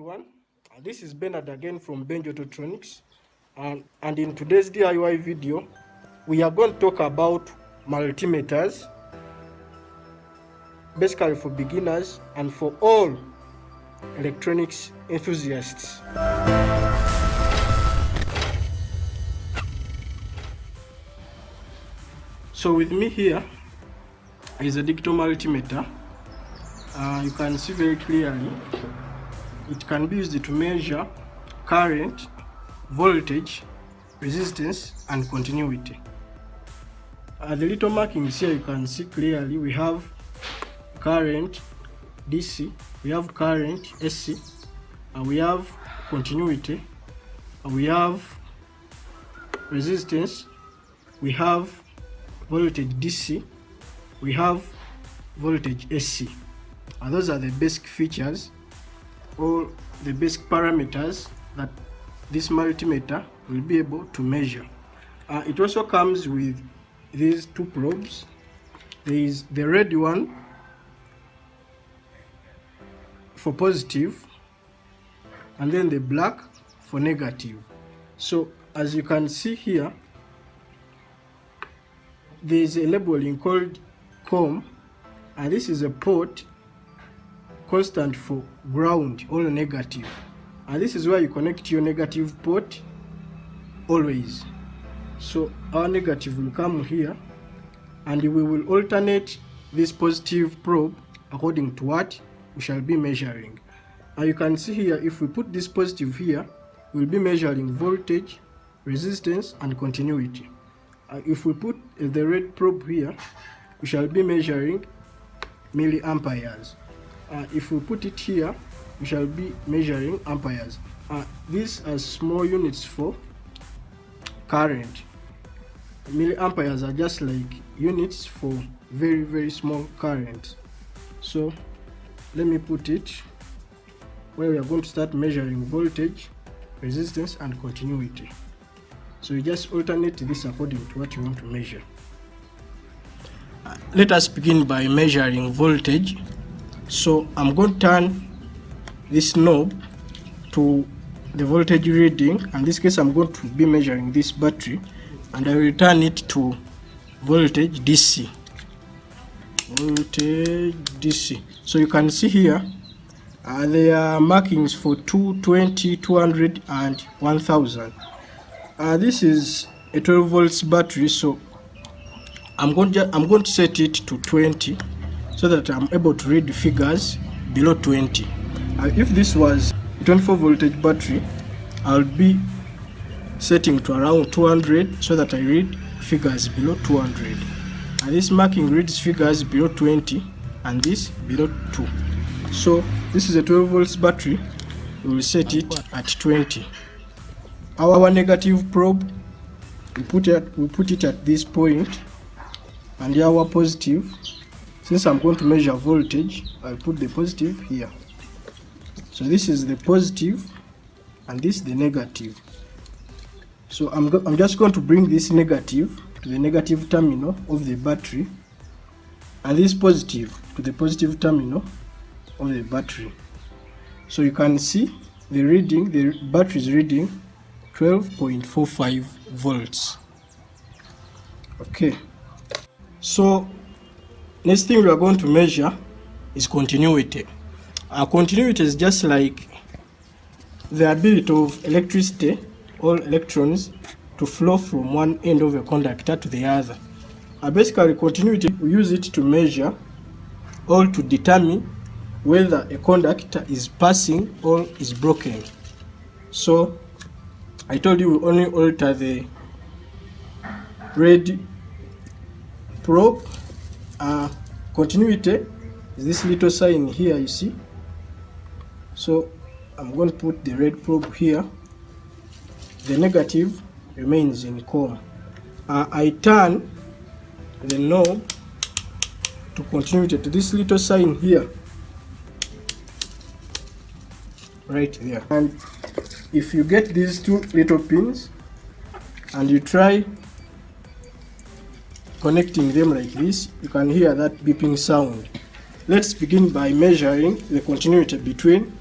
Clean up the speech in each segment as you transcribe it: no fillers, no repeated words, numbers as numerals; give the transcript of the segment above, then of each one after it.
everyone, this is Benard again from Benjih Auto Tronics, and in today's DIY video we are going to talk about multimeters, basically for beginners and for all electronics enthusiasts. So with me here is a digital multimeter. You can see very clearly it can be used to measure current, voltage, resistance and continuity. The little markings here you can see clearly we have current DC, we have current AC, we have continuity, we have resistance, we have voltage DC, we have voltage AC. And those are the basic features or the basic parameters that this multimeter will be able to measure. It also comes with these two probes. There is the red one for positive and then the black for negative. So as you can see here, there is a labeling called COM, and this is a port constant for ground or negative, and this is where you connect your negative port always. So our negative will come here and we will alternate this positive probe according to what we shall be measuring. And you can see here, if we put this positive here, we'll be measuring voltage, resistance and continuity. If we put the red probe here, we shall be measuring milliamperes. If we put it here, we shall be measuring amperes. These are small units for current. Milliamperes are just like units for very, very small current. So let me put it where we are going to start measuring voltage, resistance and continuity. So you just alternate this according to what you want to measure. Let us begin by measuring voltage. So I'm going to turn this knob to the voltage reading. In this case I'm going to be measuring this battery, and I will turn it to voltage DC. Voltage DC. So you can see here there are markings for 220, 200 and 1000. This is a 12 volts battery, so I'm going to set it to 20 so that I'm able to read the figures below 20. If this was a 24 voltage battery, I'll be setting to around 200 so that I read figures below 200. And this marking reads figures below 20 and this below 2. So this is a 12 volts battery. We will set it at 20. Our negative probe, we put it at this point, and our positive, since I'm going to measure voltage, I'll put the positive here. So this is the positive and this the negative. So I'm just going to bring this negative to the negative terminal of the battery and this positive to the positive terminal of the battery. So you can see the reading, the battery is reading 12.45 volts. Okay, so next thing we are going to measure is continuity. Continuity is just like the ability of electricity or electrons to flow from one end of a conductor to the other. Basically continuity, we use it to measure or to determine whether a conductor is passing or is broken. So I told you we only alter the red probe. Continuity is this little sign here, you see. So I'm going to put the red probe here. The negative remains in COM. I turn the knob to continuity to this little sign here, right there. And if you get these two little pins and you try connecting them like this, you can hear that beeping sound. Let's begin by measuring the continuity between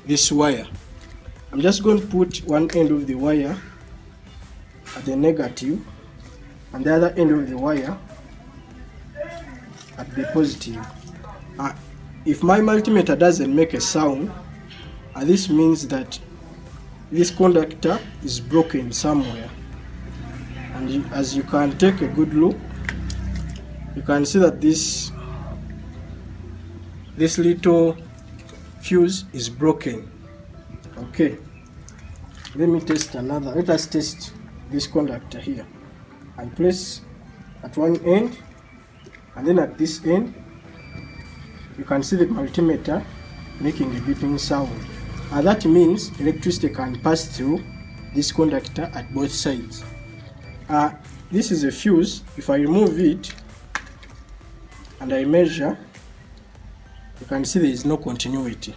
this wire. I'm just going to put one end of the wire at the negative and the other end of the wire at the positive. If my multimeter doesn't make a sound, this means that this conductor is broken somewhere. And as you can take a good look, you can see that this little fuse is broken. Okay, let me test another. Let us test this conductor here. I place at one end, and then at this end you can see the multimeter making a beeping sound. That means electricity can pass through this conductor at both sides. This is a fuse. If I remove it and I measure, you can see there is no continuity.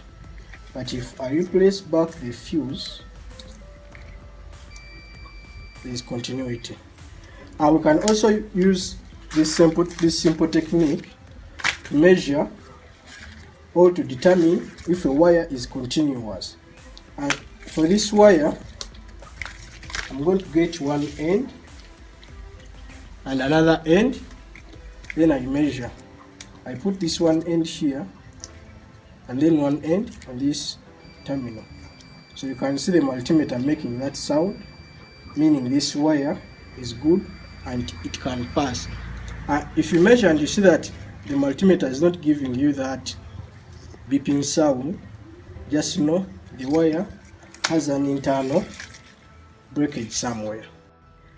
But if I replace back the fuse, there is continuity. We can also use this simple technique to measure or to determine if a wire is continuous. And for this wire, I'm going to get one end and another end, then I measure. I put this one end here and then one end on this terminal. So you can see the multimeter making that sound, meaning this wire is good and it can pass. If you measure and you see that the multimeter is not giving you that beeping sound, just know the wire has an internal breakage somewhere.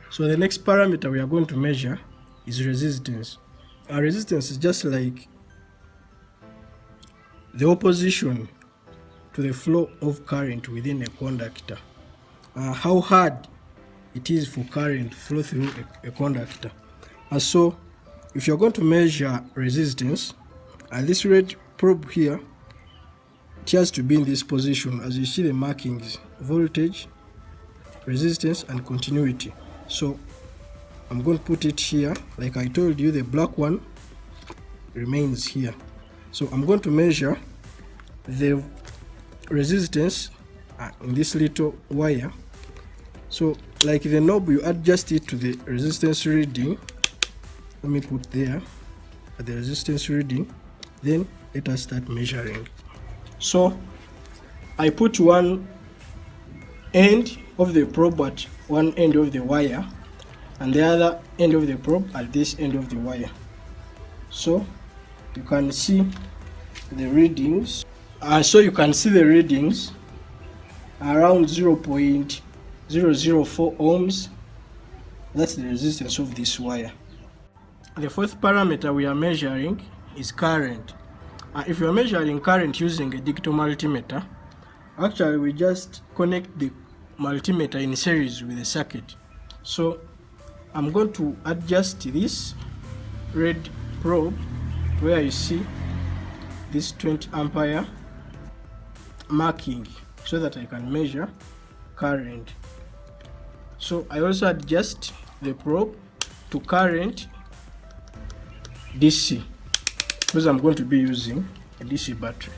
So the next parameter we are going to measure is resistance. Resistance is just like the opposition to the flow of current within a conductor. How hard it is for current to flow through a conductor. So if you're going to measure resistance, this red probe here, it has to be in this position. As you see the markings, voltage, resistance and continuity. So I'm going to put it here. Like I told you, the black one remains here. So I'm going to measure the resistance in this little wire. So like the knob, you adjust it to the resistance reading. Let me put there at the resistance reading. Then let us start measuring. So I put one end of the probe at one end of the wire and the other end of the probe at this end of the wire. So you can see the readings. So you can see the readings around 0.004 ohms. That's the resistance of this wire. The fourth parameter we are measuring is current. If you are measuring current using a digital multimeter, actually we just connect the multimeter in series with the circuit. So I'm going to adjust this red probe where you see this 20 ampere marking so that I can measure current. So I also adjust the probe to current DC because I'm going to be using a DC battery.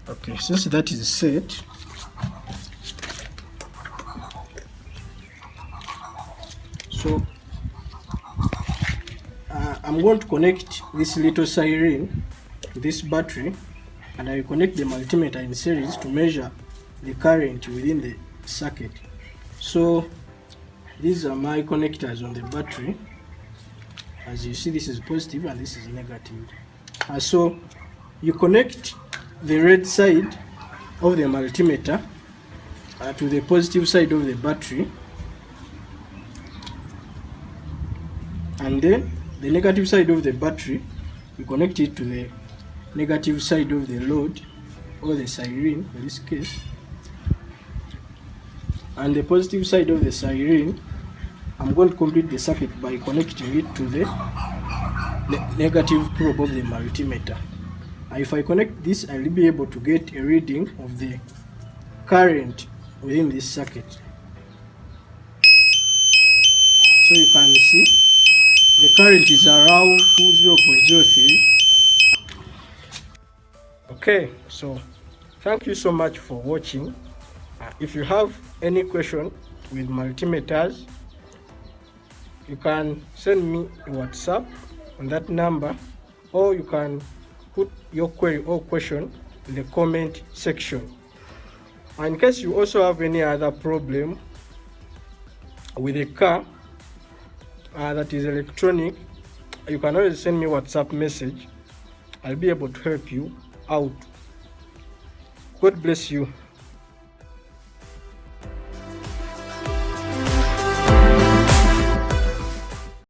Okay, since that is set, so I'm going to connect this little siren to this battery, and I will connect the multimeter in series to measure the current within the circuit. So these are my connectors on the battery. As you see, this is positive and this is negative. So you connect the red side of the multimeter to the positive side of the battery, and then the negative side of the battery you connect it to the negative side of the load or the siren in this case, and the positive side of the siren I'm going to complete the circuit by connecting it to the negative probe of the multimeter. If I connect this, I'll be able to get a reading of the current within this circuit. So you can see the current is around 0.03. Okay, so Thank you so much for watching. If you have any question with multimeters, you can send me a WhatsApp on that number, or you can put your query or question in the comment section. And in case you also have any other problem with a car that is electronic, you can always send me a WhatsApp message. I'll be able to help you out. God bless you.